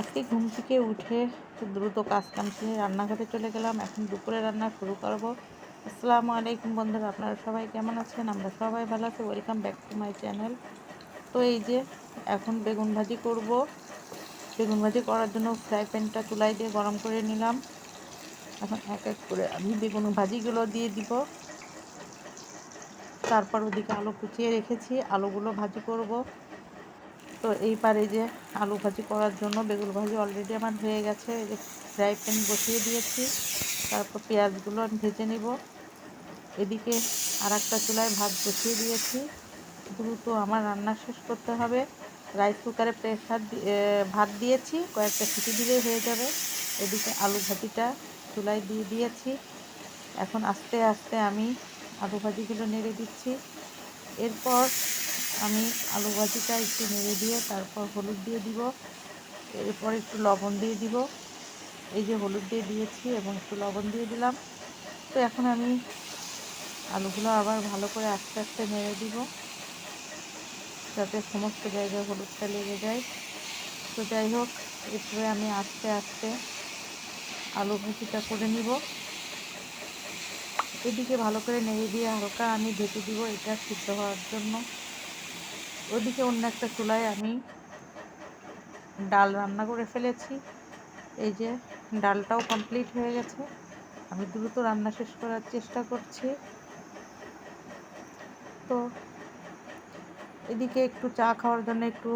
আজকে ঘুম থেকে উঠে দ্রুত কাজ কাম সেরে রান্নাঘরে চলে গেলাম। এখন দুপুরে রান্না শুরু করব। আসসালামু আলাইকুম বন্ধুরা, আপনারা সবাই কেমন আছেন? আমরা সবাই ভালো আছি। Welcome back to my channel. তো এই যে এখন বেগুন ভাজি করব। বেগুন ভাজি করার জন্য ফ্রাই প্যানটা চুলায় দিয়ে গরম করে নিলাম। এখন এক এক করে আমি বেগুন ভাজিগুলো দিয়ে দিব। তারপর ওদিকে আলু কুচিয়ে রেখেছি, আলুগুলো ভাজি করব। তো এইবারে যে আলু ভাজি করার জন্য বেগুন ভাজি অলরেডি আমার হয়ে গেছে। এই যে ফ্রাই প্যান বসিয়ে দিয়েছি, তারপর পেঁয়াজগুলো আমি ভেজে নিব। এদিকে আর একটা চুলায় ভাত বসিয়ে দিয়েছি। দ্রুত আমার রান্না শেষ করতে হবে। রাইস কুকারে ভাত দিয়েছি, কয়েকটা সিটি দিলেই হয়ে যাবে। এদিকে আলু ভাজিটা চুলায় দিয়ে দিয়েছি। এখন আস্তে আস্তে আমি আলু ভাজিগুলো নেড়ে দিচ্ছি। এরপর আমি আলু ভাজিটা একটু নেড়ে দিয়ে তারপর হলুদ দিয়ে দিব। এরপর একটু লবণ দিয়ে দিব। এই যে হলুদ দিয়ে দিয়েছি এবং একটু লবণ দিয়ে দিলাম। তো এখন আমি আলুগুলো আবার ভালো করে আস্তে আস্তে নেড়ে দিব, যাতে সমস্ত জায়গায় হলুদটা লেগে যায়। তো যাই হোক, এরপরে আমি আস্তে আস্তে আলু ভাজিটা করে নিব। এদিকে ভালো করে নেড়ে দিয়ে হালকা আমি ঢেকে দিব এটা সিদ্ধ হওয়ার জন্য। ওদিকে অন্য একটা চুলায় আমি ডাল রান্না করে ফেলেছি। এই যে ডালটাও কমপ্লিট হয়ে গেছে। আমি দ্রুত রান্না শেষ করার চেষ্টা করছি। তো এদিকে একটু চা খাওয়ার জন্য একটু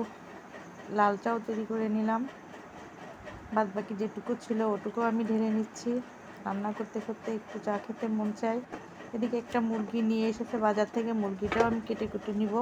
লাল চাও তৈরি করে নিলাম। বাদ বাকি যেটুকু ছিল ওটুকু আমি ঢেলে নিচ্ছি। রান্না করতে করতে একটু চা খেতে মন চায়। এদিকে একটা মুরগি নিয়ে এসেছে বাজার থেকে, মুরগিটাও আমি কেটে কুটে নিব।